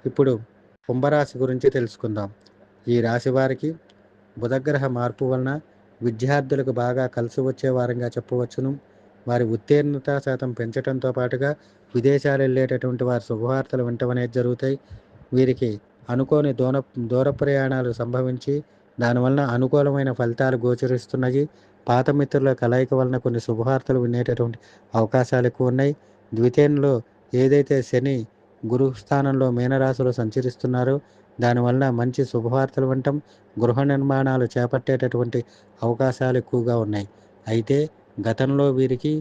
ఇప్పుడు కుంభరాశి గురించి తెలుసుకుందాం. ఈ రాశి వారికి బుధగ్రహ మార్పు వలన విద్యార్థులకు బాగా కలిసి వచ్చే వారంగా చెప్పవచ్చును. వారి ఉత్తీర్ణత శాతం పెంచడంతో పాటుగా విదేశాలు వెళ్ళేటటువంటి వారి శుభవార్తలు వినటం అనేది జరుగుతాయి. వీరికి అనుకోని దూర ప్రయాణాలు సంభవించి దానివలన అనుకూలమైన ఫలితాలు గోచరిస్తున్నాయి. పాత మిత్రుల కలయిక వలన కొన్ని శుభవార్తలు వినేటటువంటి అవకాశాలు ఎక్కువ ఉన్నాయి. ద్వితీయంలో ఏదైతే శని గురు స్థానంలో మీనరాశిలో సంచరిస్తున్నారో దానివలన మంచి శుభవార్తలు వినటం, గృహ నిర్మాణాలు చేపట్టేటటువంటి అవకాశాలు ఎక్కువగా ఉన్నాయి. అయితే గతంలో వీరికి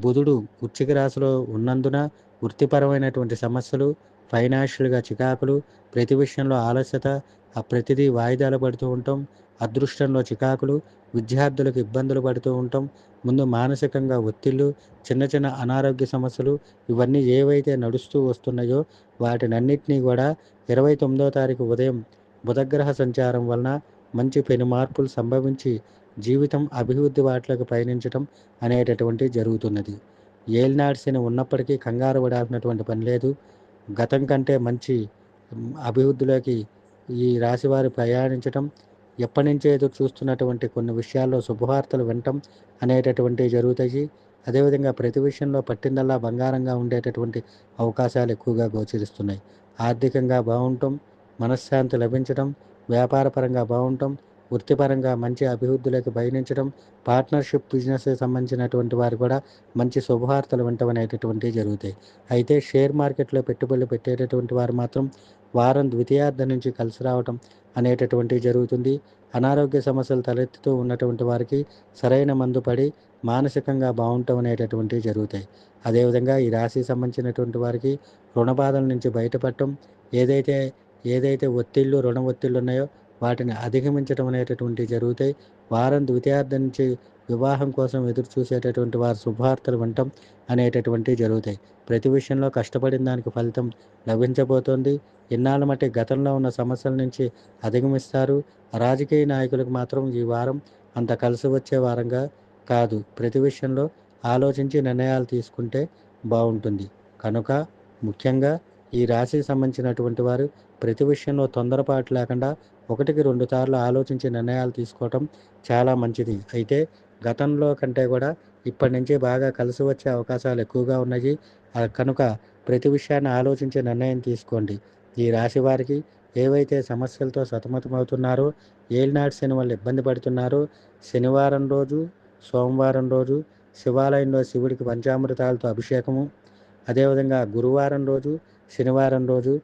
బుధుడు వృశ్చిక రాశిలో ఉన్నందున వృత్తిపరమైనటువంటి సమస్యలు, ఫైనాన్షియల్గా చికాకులు, ప్రతి విషయంలో ఆలస్యత, ఆ ప్రతిదీ వాయిదాలు పడుతూ ఉంటాం, అదృష్టంలో చికాకులు, విద్యార్థులకు ఇబ్బందులు పడుతూ ఉంటాం, ముందు మానసికంగా ఒత్తిళ్ళు, చిన్న చిన్న అనారోగ్య సమస్యలు, ఇవన్నీ ఏవైతే నడుస్తూ వస్తున్నాయో వాటినన్నిటినీ కూడా 29వ తారీఖు ఉదయం బుధగ్రహ సంచారం వలన మంచి పెను మార్పులు సంభవించి జీవితం అభివృద్ధి బాటలకు పయనించడం అనేటటువంటిది జరుగుతున్నది. ఏలినాటి శని ఉన్నప్పటికీ కంగారు పడాల్సినటువంటి పని లేదు. గతం కంటే మంచి అభివృద్ధిలోకి ఈ రాశివారు ప్రయాణించటం, ఎప్పటి నుంచో ఎదురు చూస్తున్నటువంటి కొన్ని విషయాల్లో శుభవార్తలు వినటం అనేటటువంటివి జరుగుతాయి. అదేవిధంగా ప్రతి విషయంలో పట్టిందల్లా బంగారంగా ఉండేటటువంటి అవకాశాలు ఎక్కువగా గోచరిస్తున్నాయి. ఆర్థికంగా బాగుంటాం, మనశ్శాంతి లభించడం, వ్యాపారపరంగా బాగుంటాం, వృత్తిపరంగా మంచి అభివృద్ధిలోకి పయనించడం, పార్ట్నర్షిప్ బిజినెస్కి సంబంధించినటువంటి వారు కూడా మంచి శుభవార్తలు వినటం అనేటటువంటివి జరుగుతాయి. అయితే షేర్ మార్కెట్లో పెట్టుబడులు పెట్టేటటువంటి వారు మాత్రం వారం ద్వితీయార్థం నుంచి కలిసి రావటం అనేటటువంటివి జరుగుతుంది. అనారోగ్య సమస్యలు తలెత్తుతూ ఉన్నటువంటి వారికి సరైన మందు పడి మానసికంగా బాగుంటాం అనేటటువంటివి జరుగుతాయి. అదేవిధంగా ఈ రాశికి సంబంధించినటువంటి వారికి రుణ బాధల నుంచి బయటపడటం, ఏదైతే ఏదైతే ఒత్తిళ్ళు, రుణ ఒత్తిళ్ళు ఉన్నాయో వాటిని అధిగమించడం అనేటటువంటివి జరుగుతాయి. వారం ద్వితీయార్థం నుంచి వివాహం కోసం ఎదురు చూసేటటువంటి వారు శుభవార్తలు వినటం అనేటటువంటివి జరుగుతాయి. ప్రతి విషయంలో కష్టపడిన దానికి ఫలితం లభించబోతోంది. ఇన్నాళ్ళ మట్టి గతంలో ఉన్న సమస్యల నుంచి అధిగమిస్తారు. రాజకీయ నాయకులకు మాత్రం ఈ వారం అంత కలిసి వచ్చే వారంగా కాదు. ప్రతి విషయంలో ఆలోచించి నిర్ణయాలు తీసుకుంటే బాగుంటుంది. కనుక ముఖ్యంగా ఈ రాశికి సంబంధించినటువంటి వారు ప్రతి విషయంలో తొందరపాటు లేకుండా ఒకటికి 2 సార్లు ఆలోచించి నిర్ణయాలు తీసుకోవటం చాలా మంచిది. అయితే గతంలో కంటే కూడా ఇప్పటి నుంచి బాగా కలిసి వచ్చే అవకాశాలు ఎక్కువగా ఉన్నాయి. కనుక ప్రతి విషయాన్ని ఆలోచించి నిర్ణయం తీసుకోండి. ఈ రాశి వారికి ఏవైతే సమస్యలతో సతమతమవుతున్నారో, ఏలినాటి శని వల్ల ఇబ్బంది పడుతున్నారో, శనివారం రోజు, సోమవారం రోజు శివాలయంలో శివుడికి పంచామృతాలతో అభిషేకము, అదేవిధంగా గురువారం రోజు, శనివారం రోజు